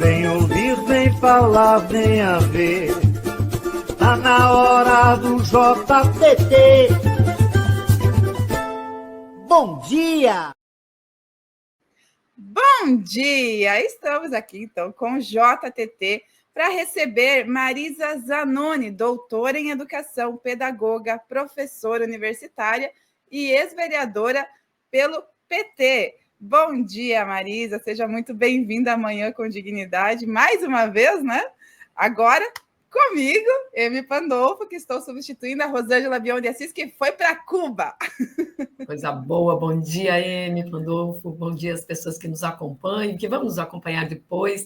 vem ouvir, vem falar, venha ver. Tá na hora do JTT. Bom dia! Bom dia! Estamos aqui, então, com o JTT para receber Marisa Zanoni, doutora em Educação, pedagoga, professora universitária e ex-vereadora pelo PT. Bom dia, Marisa. Seja muito bem-vinda amanhã com dignidade. Mais uma vez, né? Agora, comigo, Emi Pandolfo, que estou substituindo a Rosângela Bion de Assis, que foi para Cuba. Coisa boa. Bom dia, Emi Pandolfo. Bom dia às pessoas que nos acompanham, que vão nos acompanhar depois.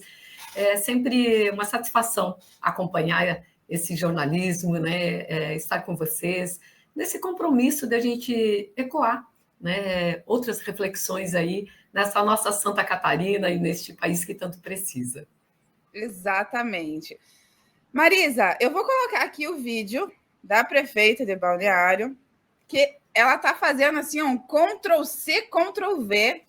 É sempre uma satisfação acompanhar esse jornalismo, né? Estar com vocês, nesse compromisso de a gente ecoar, né, outras reflexões aí nessa nossa Santa Catarina e neste país que tanto precisa. Exatamente. Marisa, eu vou colocar aqui o vídeo da prefeita de Balneário, que ela está fazendo assim um Ctrl+C, Ctrl+V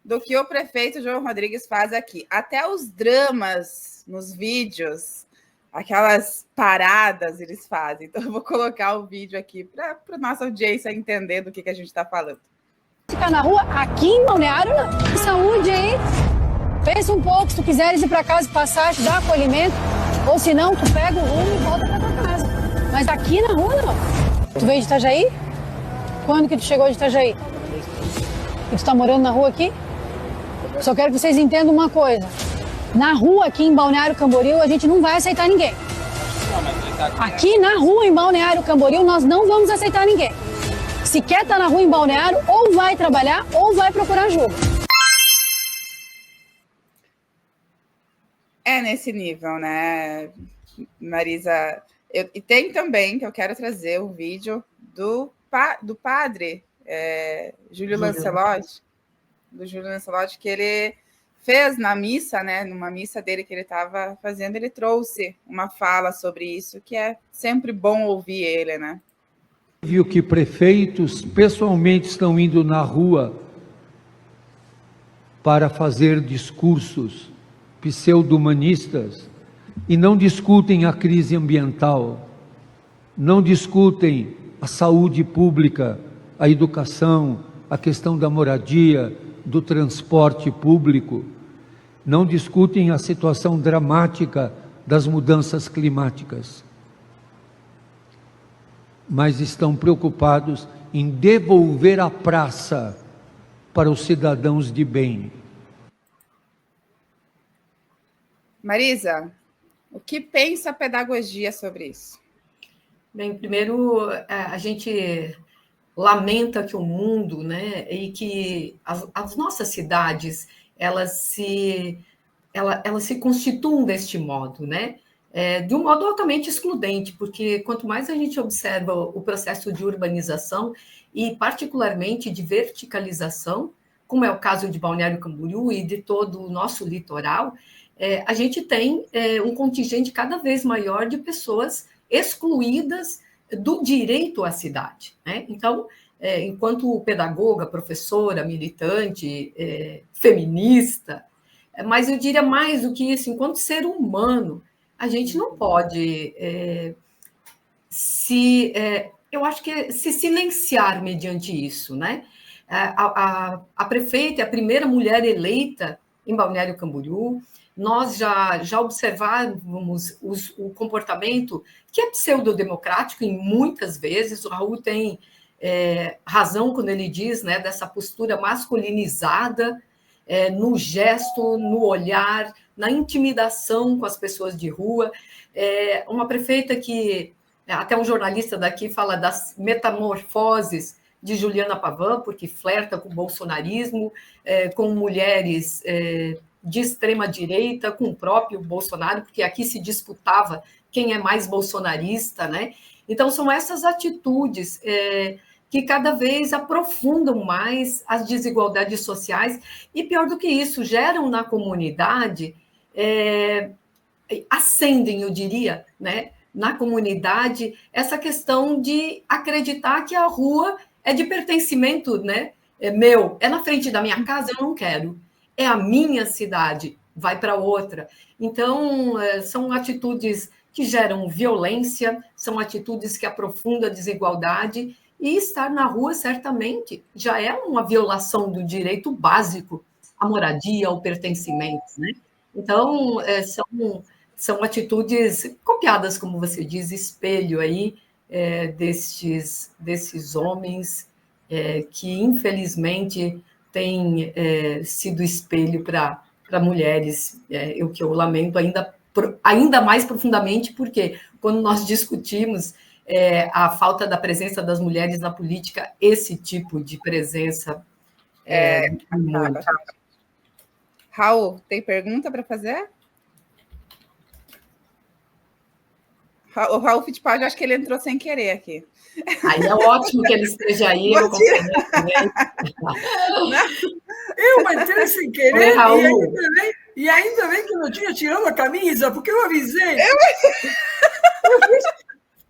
do que o prefeito João Rodrigues faz aqui. Até os dramas nos vídeos, aquelas paradas eles fazem. Então eu vou colocar o vídeo aqui para a nossa audiência entender do que a gente está falando. Ficar na rua aqui em Balneário, não. Saúde aí. Pensa um pouco, se tu quiseres ir para casa passar, te dar acolhimento, ou se não, tu pega o rumo e volta para tua casa. Mas aqui na rua, não. Tu veio de Itajaí? Quando que tu chegou de Itajaí? E tu tá morando na rua aqui? Só quero que vocês entendam uma coisa. Na rua aqui em Balneário Camboriú, a gente não vai aceitar ninguém. Aqui na rua em Balneário Camboriú, nós não vamos aceitar ninguém. Se quer estar na rua em Balneário, ou vai trabalhar ou vai procurar ajuda. É nesse nível, né, Marisa? E tem também, que eu quero trazer o vídeo do padre Júlio Lancelotti, que ele fez na missa, né, numa missa dele que ele estava fazendo, ele trouxe uma fala sobre isso, que é sempre bom ouvir ele, né? Viu que prefeitos pessoalmente estão indo na rua para fazer discursos pseudo-humanistas e não discutem a crise ambiental, não discutem a saúde pública, a educação, a questão da moradia, do transporte público, não discutem a situação dramática das mudanças climáticas, mas estão preocupados em devolver a praça para os cidadãos de bem. Marisa, o que pensa a pedagogia sobre isso? Bem, primeiro, a gente lamenta que o mundo, né, e que as nossas cidades, elas se constituam deste modo, né? De um modo altamente excludente, porque quanto mais a gente observa o processo de urbanização e particularmente de verticalização, como é o caso de Balneário Camboriú e de todo o nosso litoral, a gente tem um contingente cada vez maior de pessoas excluídas do direito à cidade, né? Então, enquanto pedagoga, professora, militante, feminista, mas eu diria mais do que isso, enquanto ser humano, a gente não pode eu acho que se silenciar mediante isso, né? A prefeita é a primeira mulher eleita em Balneário Camboriú. Nós já observávamos o comportamento que é pseudodemocrático em muitas vezes. O Raul tem razão quando ele diz, né, dessa postura masculinizada, no gesto, no olhar, na intimidação com as pessoas de rua. Uma prefeita que, até um jornalista daqui fala das metamorfoses de Juliana Pavan, porque flerta com o bolsonarismo, com mulheres de extrema-direita, com o próprio Bolsonaro, porque aqui se disputava quem é mais bolsonarista, né? Então, são essas atitudes que cada vez aprofundam mais as desigualdades sociais e, pior do que isso, geram na comunidade, acendem, eu diria, né, na comunidade, essa questão de acreditar que a rua é de pertencimento, né, é meu, é na frente da minha casa, eu não quero. É a minha cidade, vai para outra. Então, são atitudes que geram violência, são atitudes que aprofundam a desigualdade, e estar na rua, certamente, já é uma violação do direito básico à moradia, ao pertencimento, né? Então, são atitudes copiadas, como você diz, espelho aí desses homens que, infelizmente, têm sido espelho para mulheres, o que eu lamento ainda mais profundamente, porque quando nós discutimos a falta da presença das mulheres na política, esse tipo de presença muito. Raul, tem pergunta para fazer? O Raul Fittipaldi, acho que ele entrou sem querer aqui. Aí é ótimo que ele esteja aí. Eu entrei sem querer. Oi, Raul. E ainda bem que eu não tinha tirado a camisa, porque eu avisei.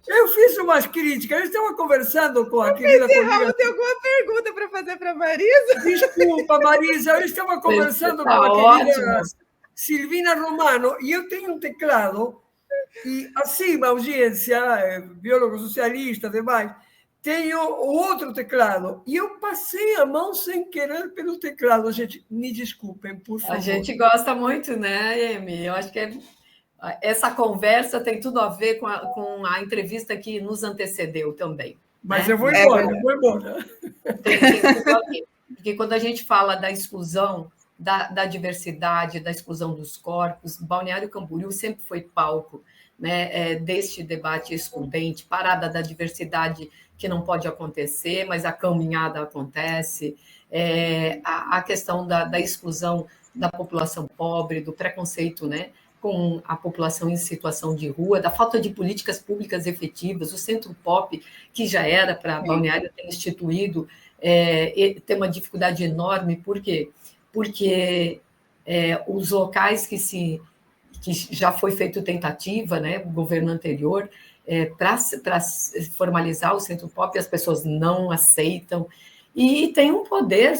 Eu fiz umas críticas. Eu estava conversando com a querida colega. Raul, tem alguma pergunta para fazer para Marisa? Desculpa, Marisa. Eu estava conversando com a querida Silvina Romano e eu tenho um teclado. E acima, audiência, biólogo socialista, demais, tenho outro teclado. E eu passei a mão sem querer pelo teclado. Gente, me desculpem, por favor. A gente gosta muito, né, Emi? Eu acho que essa conversa tem tudo a ver com a entrevista que nos antecedeu também. Mas né? eu vou embora, eu vou embora. Tem tudo a ver. Porque quando a gente fala da exclusão, da diversidade, da exclusão dos corpos, Balneário Camboriú sempre foi palco, né, deste debate excludente, parada da diversidade que não pode acontecer, mas a caminhada acontece, a questão da exclusão da população pobre, do preconceito, né, com a população em situação de rua, da falta de políticas públicas efetivas, o Centro Pop, que já era para Balneário ter instituído, tem uma dificuldade enorme, por quê? Porque os locais que já foi feita tentativa, né, o governo anterior, para formalizar o Centro Pop, as pessoas não aceitam, e tem um poder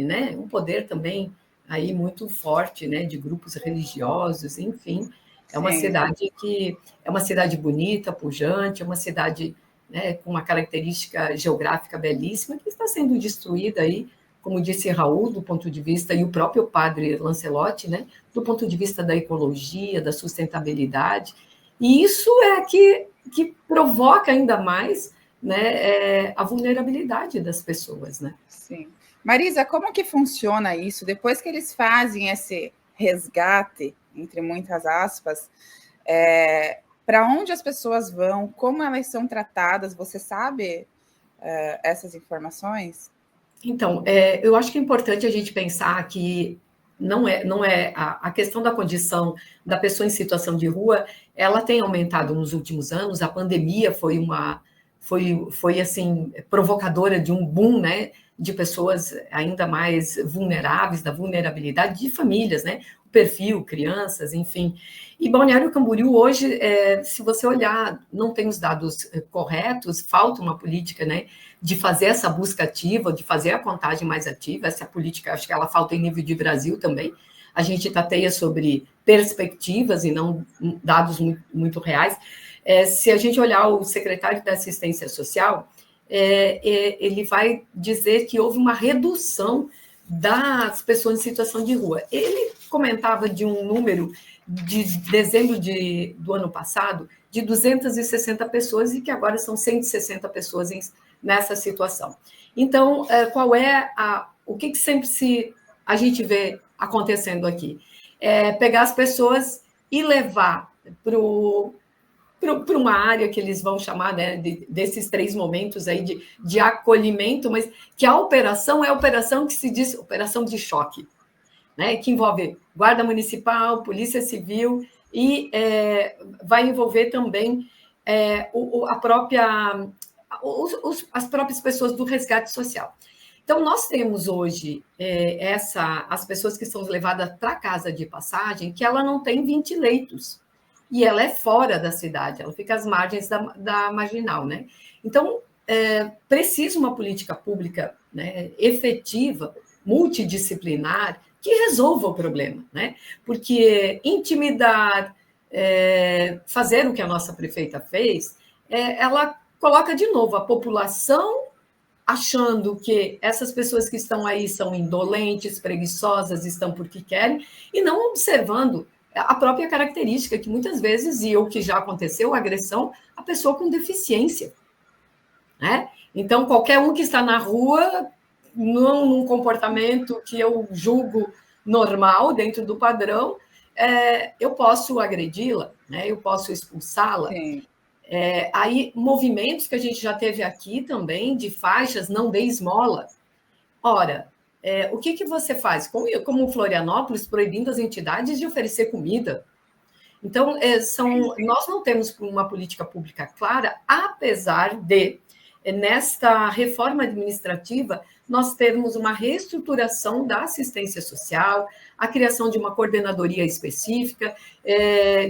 né, um poder também aí muito forte, né, de grupos religiosos, enfim, é uma cidade que é uma cidade bonita, pujante, é uma cidade, né, com uma característica geográfica belíssima, que está sendo destruída aí, como disse Raul, do ponto de vista, e o próprio padre Lancelotti, né, do ponto de vista da ecologia, da sustentabilidade, e isso é que provoca ainda mais, né, a vulnerabilidade das pessoas, né? Sim. Marisa, como que funciona isso? Depois que eles fazem esse resgate, entre muitas aspas, para onde as pessoas vão, como elas são tratadas, você sabe essas informações? Então, eu acho que é importante a gente pensar que não é a questão da condição da pessoa em situação de rua, ela tem aumentado nos últimos anos, a pandemia foi assim, provocadora de um boom, né, de pessoas ainda mais vulneráveis, da vulnerabilidade de famílias, né, o perfil, crianças, enfim. E Balneário Camboriú hoje, se você olhar, não tem os dados corretos, falta uma política, né, de fazer essa busca ativa, de fazer a contagem mais ativa, essa política, acho que ela falta em nível de Brasil também. A gente tateia sobre perspectivas e não dados muito, muito reais. Se a gente olhar o secretário da Assistência Social, ele vai dizer que houve uma redução das pessoas em situação de rua. Ele comentava de um número de dezembro do ano passado de 260 pessoas e que agora são 160 pessoas nessa situação. Então, qual é o que sempre a gente vê acontecendo aqui? Pegar as pessoas e levar para uma área que eles vão chamar, né, desses 3 momentos aí de acolhimento, mas que a operação é a operação que se diz operação de choque, né, que envolve guarda municipal, polícia civil e vai envolver também as próprias pessoas do resgate social. Então, nós temos hoje as pessoas que são levadas para casa de passagem, que ela não tem 20 leitos, e ela é fora da cidade, ela fica às margens da marginal, né? Então, precisa uma política pública, né, efetiva, multidisciplinar, que resolva o problema, né? Porque intimidar, fazer o que a nossa prefeita fez, ela coloca de novo a população achando que essas pessoas que estão aí são indolentes, preguiçosas, estão porque querem, e não observando a própria característica, que muitas vezes, e o que já aconteceu, agressão à pessoa com deficiência, né? Então, qualquer um que está na rua, num comportamento que eu julgo normal, dentro do padrão, eu posso agredi-la, né? Eu posso expulsá-la. Sim. Aí, movimentos que a gente já teve aqui também, de faixas, não dê esmola. Ora, o que você faz? Como Florianópolis, proibindo as entidades de oferecer comida. Então, nós não temos uma política pública clara, apesar de, nesta reforma administrativa, nós termos uma reestruturação da assistência social, a criação de uma coordenadoria específica,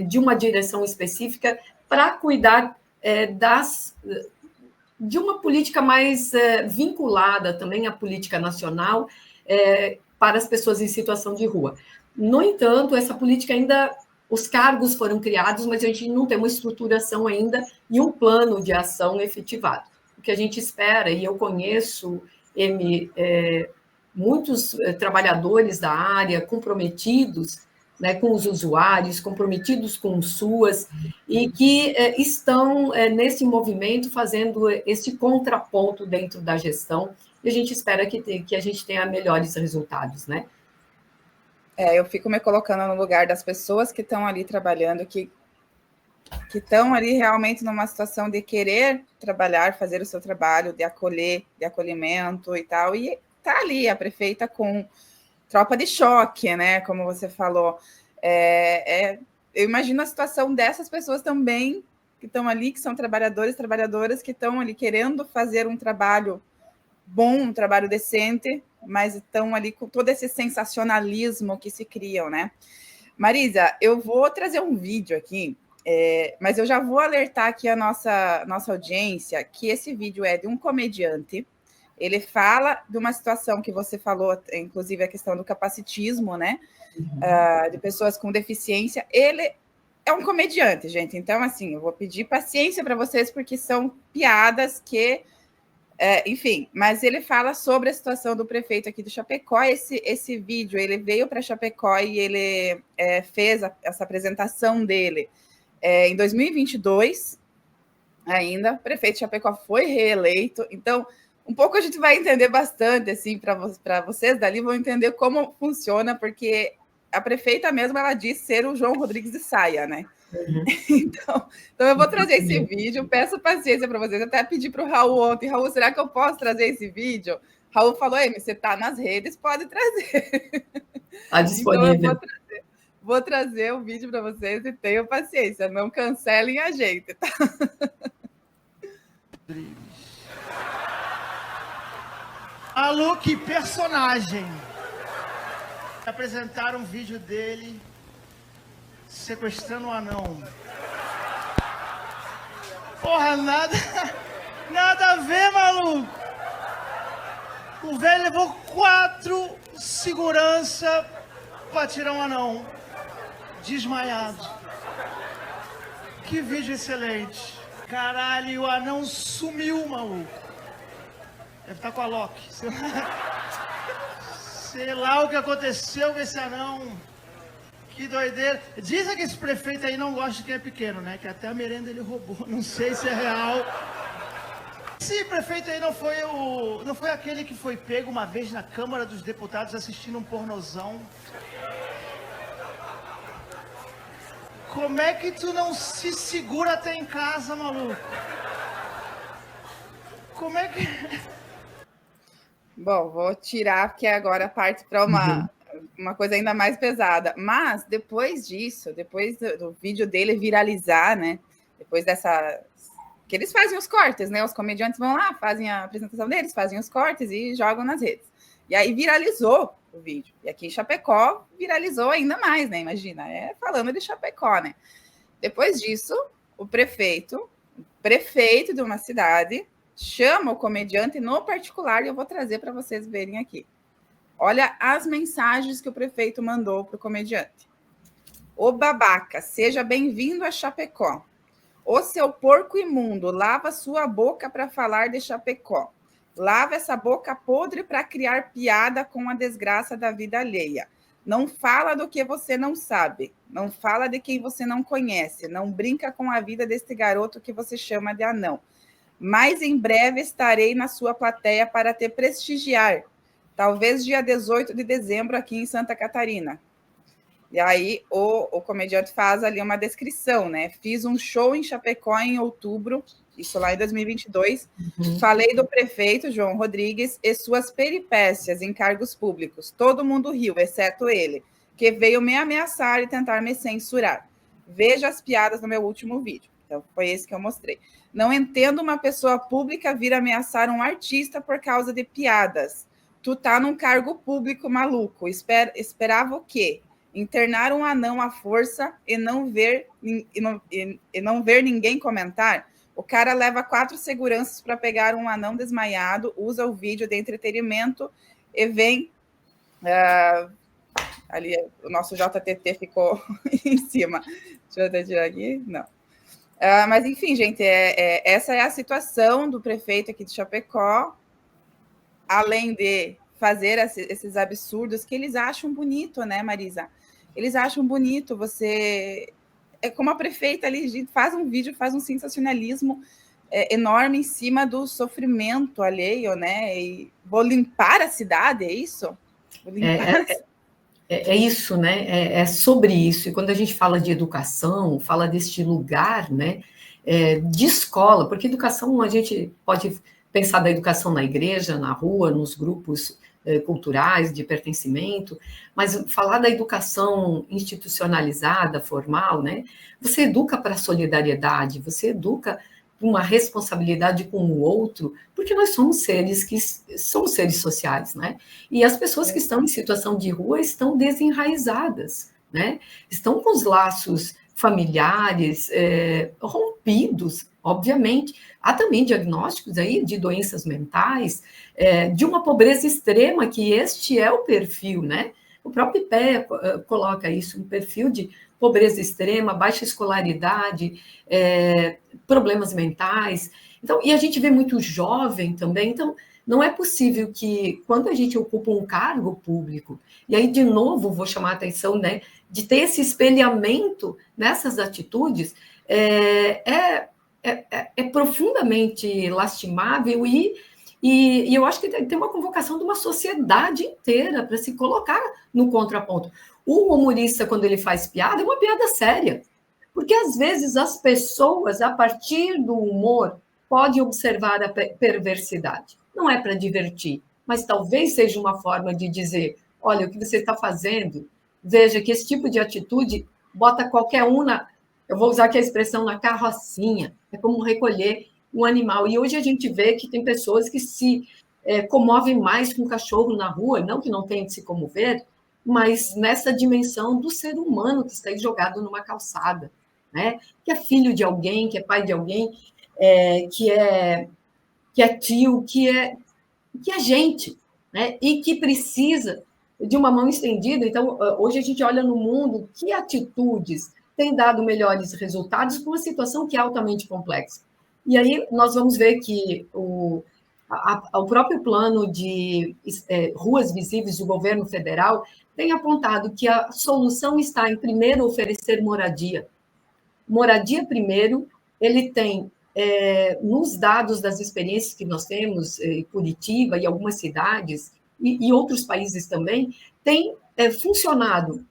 de uma direção específica, para cuidar de uma política mais vinculada também à política nacional para as pessoas em situação de rua. No entanto, essa política ainda, os cargos foram criados, mas a gente não tem uma estruturação ainda e um plano de ação efetivado. O que a gente espera, e eu conheço, muitos trabalhadores da área comprometidos, né, com os usuários, comprometidos com o SUAS, e que estão nesse movimento fazendo esse contraponto dentro da gestão, e a gente espera que a gente tenha melhores resultados, né? Eu fico me colocando no lugar das pessoas que estão ali trabalhando, que estão ali realmente numa situação de querer trabalhar, fazer o seu trabalho, de acolhimento e tal, e tá ali a prefeita com tropa de choque, né? Como você falou. Eu imagino a situação dessas pessoas também, que estão ali, que são trabalhadores, trabalhadoras, que estão ali querendo fazer um trabalho bom, um trabalho decente, mas estão ali com todo esse sensacionalismo que se criam, né? Marisa, eu vou trazer um vídeo aqui, mas eu já vou alertar aqui a nossa audiência que esse vídeo é de um comediante. Ele fala de uma situação que você falou, inclusive a questão do capacitismo, né? De pessoas com deficiência. Ele é um comediante, gente. Então, assim, eu vou pedir paciência para vocês, porque são piadas que... enfim, mas ele fala sobre a situação do prefeito aqui de Chapecó. Esse vídeo, ele veio para Chapecó e ele fez essa apresentação dele em 2022 ainda. O prefeito de Chapecó foi reeleito. Então... um pouco a gente vai entender bastante, assim, para vocês dali vão entender como funciona, porque a prefeita mesmo, ela disse ser o João Rodrigues de saia, né? Uhum. Então eu vou trazer esse vídeo, peço paciência para vocês, até pedi para o Raul ontem, Raul, será que eu posso trazer esse vídeo? Raul falou, você está nas redes, pode trazer. Está disponível. Então vou trazer o vídeo para vocês e tenham paciência, não cancelem a gente, tá? Malu, que personagem! Apresentaram um vídeo dele sequestrando um anão. Porra, nada a ver, maluco! O velho levou 4 segurança pra tirar um anão. Desmaiado. Que vídeo excelente. Caralho, o anão sumiu, maluco. Deve estar com a Loki. Sei lá o que aconteceu com esse anão. Que doideira. Dizem que esse prefeito aí não gosta de quem é pequeno, né? Que até a merenda ele roubou. Não sei se é real. Esse prefeito aí não foi aquele que foi pego uma vez na Câmara dos Deputados assistindo um pornozão? Como é que tu não se segura até em casa, maluco? Como é que... Bom, vou tirar, porque agora parte para uma coisa ainda mais pesada. Mas, depois disso, depois do vídeo dele viralizar, né? Depois dessa... que eles fazem os cortes, né? Os comediantes vão lá, fazem a apresentação deles, fazem os cortes e jogam nas redes. E aí viralizou o vídeo. E aqui em Chapecó viralizou ainda mais, né? Imagina, falando de Chapecó, né? Depois disso, o prefeito de uma cidade... chama o comediante no particular e eu vou trazer para vocês verem aqui. Olha as mensagens que o prefeito mandou para o comediante. Ô babaca, seja bem-vindo a Chapecó. Ô seu porco imundo, lava sua boca para falar de Chapecó. Lava essa boca podre para criar piada com a desgraça da vida alheia. Não fala do que você não sabe. Não fala de quem você não conhece. Não brinca com a vida deste garoto que você chama de anão. Mas em breve estarei na sua plateia para te prestigiar. Talvez dia 18 de dezembro aqui em Santa Catarina. E aí o comediante faz ali uma descrição, né? Fiz um show em Chapecó em outubro, isso lá em 2022. Falei do prefeito João Rodrigues e suas peripécias em cargos públicos. Todo mundo riu, exceto ele, que veio me ameaçar e tentar me censurar. Veja as piadas no meu último vídeo. Então, foi esse que eu mostrei. Não entendo uma pessoa pública vir ameaçar um artista por causa de piadas. Tu tá num cargo público, maluco. Esperava o quê? Internar um anão à força e não ver ninguém comentar? O cara leva 4 seguranças para pegar um anão desmaiado, usa o vídeo de entretenimento e vem... ali, o nosso JTT ficou em cima. Deixa eu até tirar aqui. Não. Mas, enfim, gente, essa é a situação do prefeito aqui de Chapecó, além de fazer esses absurdos que eles acham bonito, né, Marisa? Eles acham bonito, você... É como a prefeita ali, faz um vídeo, faz um sensacionalismo enorme em cima do sofrimento alheio, né? E vou limpar a cidade, é isso? Vou limpar É isso, né? É sobre isso. E quando a gente fala de educação, fala deste lugar, né? De escola, porque educação, a gente pode pensar da educação na igreja, na rua, nos grupos culturais de pertencimento, mas falar da educação institucionalizada, formal, né? Você educa para a solidariedade, você educa uma responsabilidade com o outro, porque nós somos seres sociais, né? E as pessoas que estão em situação de rua estão desenraizadas, né? Estão com os laços familiares rompidos, obviamente. Há também diagnósticos aí de doenças mentais, de uma pobreza extrema, que este é o perfil, né? O próprio IPEA coloca isso, um perfil de pobreza extrema, baixa escolaridade, problemas mentais. Então, e a gente vê muito jovem também, então não é possível que, quando a gente ocupa um cargo público, e aí, de novo, vou chamar a atenção, né, de ter esse espelhamento nessas atitudes, é profundamente lastimável e eu acho que tem uma convocação de uma sociedade inteira para se colocar no contraponto. O humorista, quando ele faz piada, é uma piada séria, porque às vezes as pessoas, a partir do humor, podem observar a perversidade. Não é para divertir, mas talvez seja uma forma de dizer, olha, o que você está fazendo, veja que esse tipo de atitude bota qualquer um eu vou usar aqui a expressão, na carrocinha, é como recolher um animal. E hoje a gente vê que tem pessoas que se comovem mais com um cachorro na rua, não que não tenham de se comover, mas nessa dimensão do ser humano que está aí jogado numa calçada, né? Que é filho de alguém, que é pai de alguém, que é tio, que é gente, né? E que precisa de uma mão estendida. Então, hoje a gente olha no mundo que atitudes têm dado melhores resultados com uma situação que é altamente complexa. E aí nós vamos ver que o próprio plano de ruas visíveis do governo federal tem apontado que a solução está em, primeiro, oferecer moradia. Moradia, primeiro, ele tem, nos dados das experiências que nós temos em Curitiba e algumas cidades, e outros países também, tem funcionado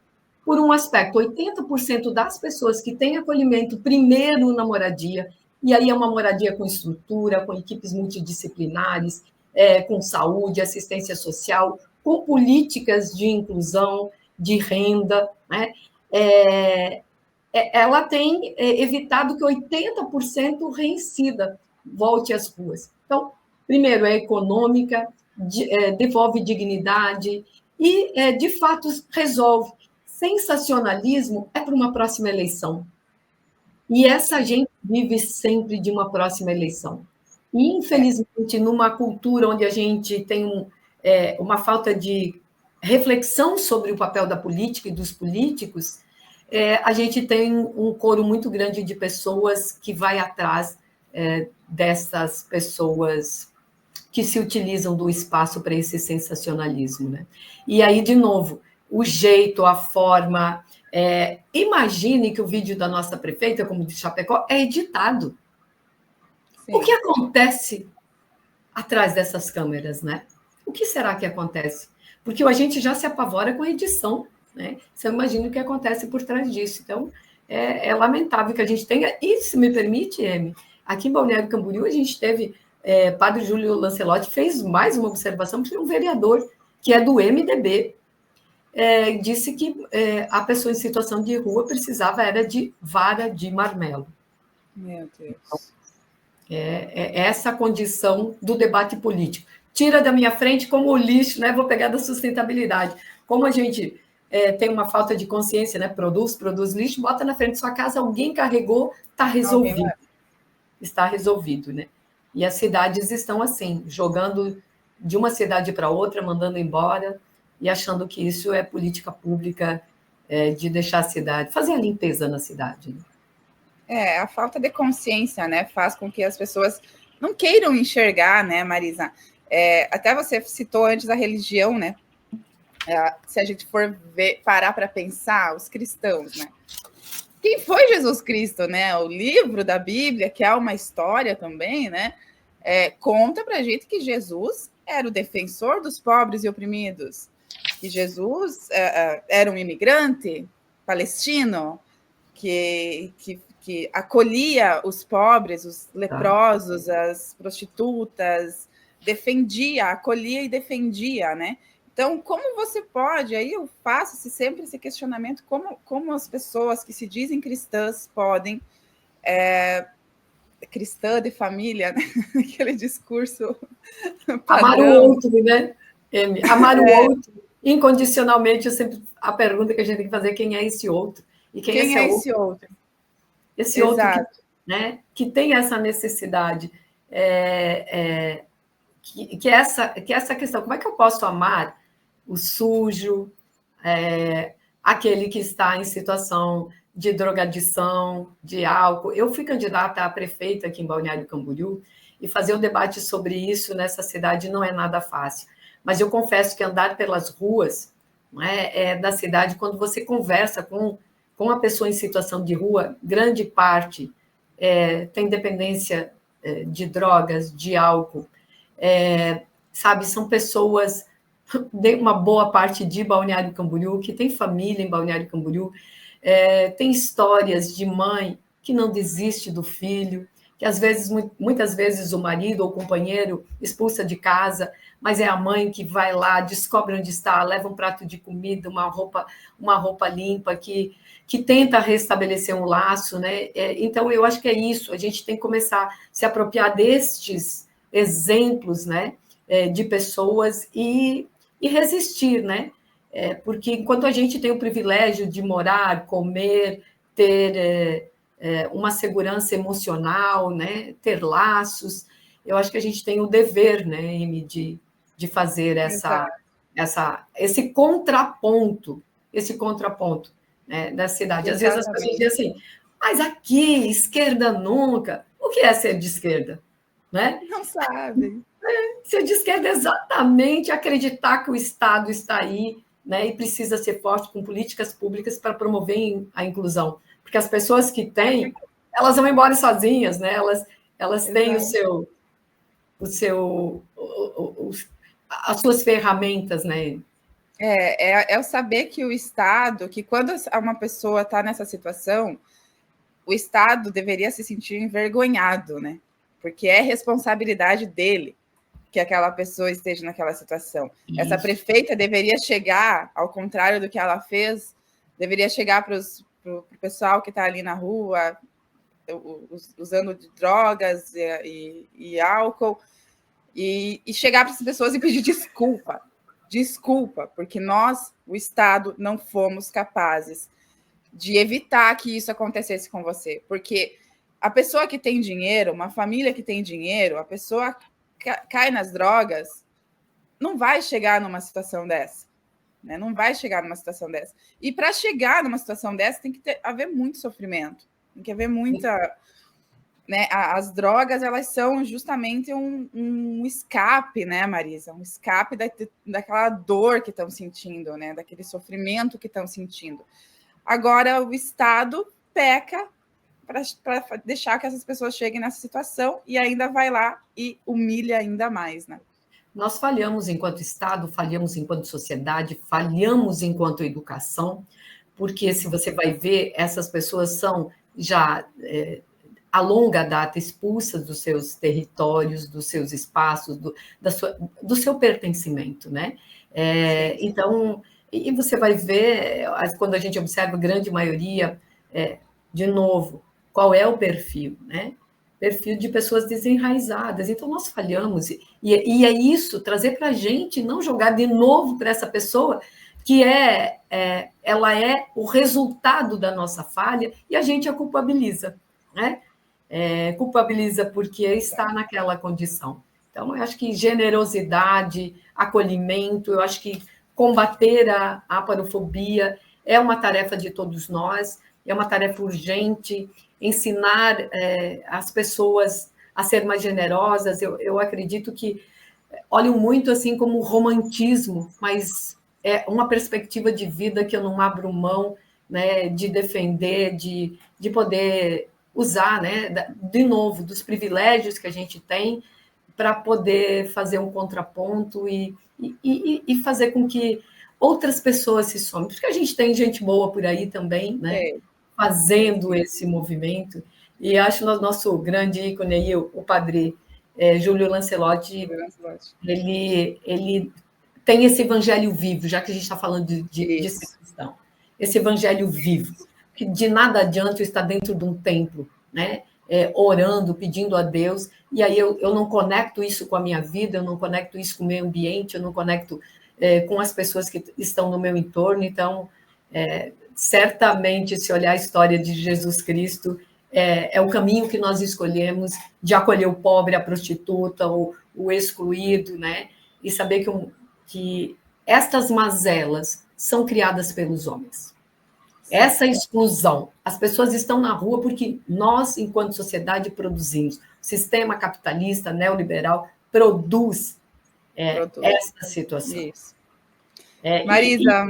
por um aspecto, 80% das pessoas que têm acolhimento primeiro na moradia, e aí é uma moradia com estrutura, com equipes multidisciplinares, com saúde, assistência social, com políticas de inclusão, de renda, né? Ela tem evitado que 80% reincida, volte às ruas. Então, primeiro, é econômica, devolve dignidade e, de fato, resolve. Sensacionalismo é para uma próxima eleição. E essa gente vive sempre de uma próxima eleição. E, infelizmente, numa cultura onde a gente tem uma falta de reflexão sobre o papel da política e dos políticos, a gente tem um coro muito grande de pessoas que vai atrás dessas pessoas que se utilizam do espaço para esse sensacionalismo, né? E aí, de novo, o jeito, a forma... imagine que o vídeo da nossa prefeita, como de Chapecó, é editado. Sim. O que acontece atrás dessas câmeras, né? O que será que acontece? Porque a gente já se apavora com a edição, né? Você imagina o que acontece por trás disso. Então, é lamentável que a gente tenha... E, se me permite, Emi, aqui em Balneário Camboriú, a gente teve... Padre Júlio Lancelotti fez mais uma observação, porque um vereador, que é do MDB, disse que a pessoa em situação de rua precisava era de vara de marmelo. Meu Deus. Essa condição do debate político. Tira da minha frente como o lixo, né? Vou pegar da sustentabilidade. Como a gente tem uma falta de consciência, né? Produz lixo, bota na frente da sua casa, alguém carregou, está resolvido. Está resolvido, né? E as cidades estão assim, jogando de uma cidade para outra, mandando embora e achando que isso é política pública de deixar a cidade, fazer a limpeza na cidade. Né? A falta de consciência, né, faz com que as pessoas não queiram enxergar, né, Marisa? Até você citou antes a religião, né? Se a gente for parar para pensar, os cristãos, né? Quem foi Jesus Cristo, né? O livro da Bíblia, que é uma história também, né? Conta para a gente que Jesus era o defensor dos pobres e oprimidos, que Jesus era um imigrante palestino que acolhia os pobres, os leprosos, as prostitutas, acolhia e defendia, né? Então, como você pode, aí eu faço sempre esse questionamento, como as pessoas que se dizem cristãs podem, cristã de família, né? Aquele discurso padrão. Amar o outro, né? Amar o outro, incondicionalmente, a pergunta que a gente tem que fazer é quem é esse outro? E quem é esse outro? Esse outro que tem essa necessidade, que essa questão, como é que eu posso amar o sujo, aquele que está em situação de drogadição, de álcool? Eu fui candidata a prefeita aqui em Balneário Camboriú e fazer um debate sobre isso nessa cidade não é nada fácil. Mas eu confesso que andar pelas ruas da cidade, quando você conversa com a pessoa em situação de rua, grande parte tem dependência de drogas, de álcool, sabe? São pessoas, uma boa parte de Balneário Camboriú, que tem família em Balneário Camboriú, tem histórias de mãe que não desiste do filho, que às vezes, muitas vezes o marido ou o companheiro expulsa de casa, mas é a mãe que vai lá, descobre onde está, leva um prato de comida, uma roupa limpa, que tenta restabelecer um laço, né? Então, eu acho que é isso, a gente tem que começar a se apropriar destes exemplos, né? De pessoas e resistir, né? Porque enquanto a gente tem o privilégio de morar, comer, ter uma segurança emocional, né? Ter laços, eu acho que a gente tem o dever, né, Amy, de fazer esse contraponto, né, da cidade. Às vezes as pessoas dizem assim, mas aqui, esquerda nunca. O que é ser de esquerda? Né? Não sabe. Ser de esquerda é exatamente acreditar que o Estado está aí, né, e precisa ser forte com políticas públicas para promover a inclusão. Porque as pessoas que têm, elas vão embora sozinhas, né? Elas têm as suas ferramentas, né? É o saber que o Estado, que quando uma pessoa está nessa situação, o Estado deveria se sentir envergonhado, né? Porque é responsabilidade dele que aquela pessoa esteja naquela situação. Isso. Essa prefeita deveria chegar, ao contrário do que ela fez, deveria chegar para o pessoal que está ali na rua, usando de drogas e álcool, e chegar para essas pessoas e pedir desculpa, porque nós, o Estado, não fomos capazes de evitar que isso acontecesse com você, porque a pessoa que tem dinheiro, uma família que tem dinheiro, a pessoa cai nas drogas, não vai chegar numa situação dessa. né? Não vai chegar numa situação dessa. E para chegar numa situação dessa, tem que haver muito sofrimento, tem que haver muita... Né? As drogas, elas são justamente um escape, né, Marisa? Um escape daquela dor que estão sentindo, né? Daquele sofrimento que estão sentindo. Agora, o Estado peca para deixar que essas pessoas cheguem nessa situação e ainda vai lá e humilha ainda mais, né? Nós falhamos enquanto Estado, falhamos enquanto sociedade, falhamos enquanto educação, porque se você vai ver, essas pessoas são já... a longa data expulsas dos seus territórios, dos seus espaços, do seu pertencimento, né? Então, e você vai ver, quando a gente observa a grande maioria, de novo, qual é o perfil, né? Perfil de pessoas desenraizadas. Então, nós falhamos. E é isso, trazer para a gente, não jogar de novo para essa pessoa, que ela é o resultado da nossa falha, e a gente a culpabiliza, né? Culpabiliza porque está naquela condição. Então, eu acho que generosidade, acolhimento, eu acho que combater a aparofobia é uma tarefa de todos nós, é uma tarefa urgente, ensinar as pessoas a ser mais generosas. Eu acredito que olham muito assim como romantismo, mas é uma perspectiva de vida que eu não abro mão, né, de defender, de poder... usar, né, de novo, dos privilégios que a gente tem para poder fazer um contraponto e fazer com que outras pessoas se somem. Porque a gente tem gente boa por aí também, né, fazendo esse movimento. E acho o nosso grande ícone aí, o padre Júlio Lancelotti, ele tem esse evangelho vivo, já que a gente está falando de ser cristão. Esse evangelho vivo. Que de nada adianta eu estar dentro de um templo, né? Orando, pedindo a Deus, e aí eu não conecto isso com a minha vida, eu não conecto isso com o meio ambiente, eu não conecto com as pessoas que estão no meu entorno. Então, certamente, se olhar a história de Jesus Cristo, é o caminho que nós escolhemos de acolher o pobre, a prostituta, o excluído, né? E saber que estas mazelas são criadas pelos homens. Essa exclusão, as pessoas estão na rua porque nós, enquanto sociedade, produzimos. O sistema capitalista, neoliberal, produz essa situação. Isso. Marisa...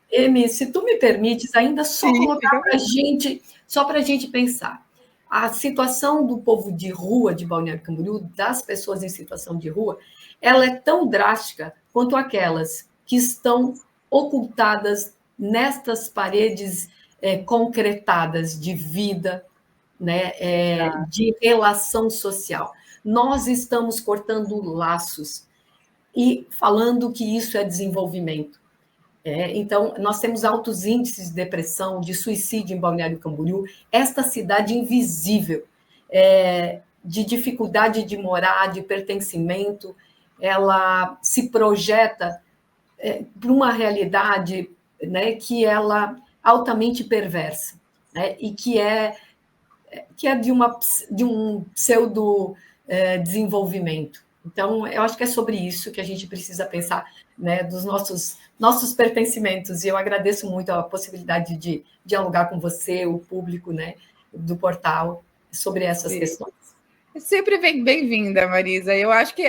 Emi, se tu me permites, ainda só colocar para a gente pensar. A situação do povo de rua de Balneário Camboriú, das pessoas em situação de rua, ela é tão drástica quanto aquelas que estão ocultadas nestas paredes concretadas de vida, né, de relação social. Nós estamos cortando laços e falando que isso é desenvolvimento. Então, nós temos altos índices de depressão, de suicídio em Balneário Camboriú, esta cidade invisível, de dificuldade de morar, de pertencimento, ela se projeta para uma realidade, né, que ela altamente perversa, né, e que é de um pseudo desenvolvimento. Então, eu acho que é sobre isso que a gente precisa pensar, né, dos nossos pertencimentos. E eu agradeço muito a possibilidade de dialogar com você, o público, né, do portal, sobre essas questões. Sempre bem-vinda, Marisa. Eu acho que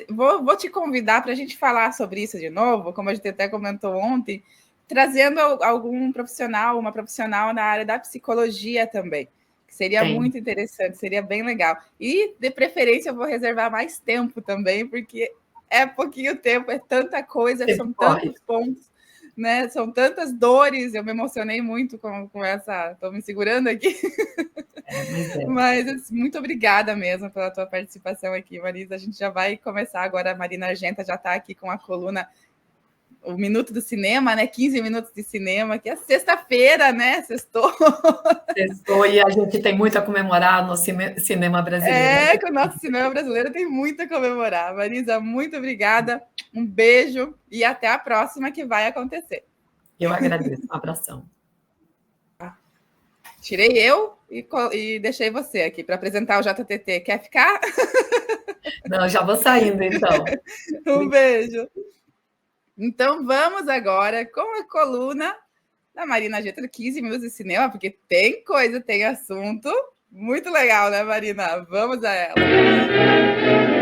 vou te convidar para a gente falar sobre isso de novo, como a gente até comentou ontem, trazendo algum profissional, uma profissional na área da psicologia também. Seria muito interessante, seria bem legal. E, de preferência, eu vou reservar mais tempo também, porque é pouquinho tempo, é tanta coisa, são tantos pontos, né? São tantas dores. Eu me emocionei muito com essa... Estou me segurando aqui. Mas muito obrigada mesmo pela tua participação aqui, Marisa. A gente já vai começar agora. A Marina Argenta já está aqui com a coluna O Minuto do Cinema, né? 15 minutos de cinema, que é sexta-feira, né? Sextou. Sextou, e a gente tem muito a comemorar no cinema brasileiro. Que o nosso cinema brasileiro tem muito a comemorar. Marisa, muito obrigada. Um beijo e até a próxima que vai acontecer. Eu agradeço. Um abração. Tirei eu e deixei você aqui para apresentar o JTT. Quer ficar? Não, já vou saindo, então. Um beijo. Então vamos agora com a coluna da Marina Getro, 15 minutos de cinema, porque tem coisa, tem assunto. Muito legal, né, Marina? Vamos a ela.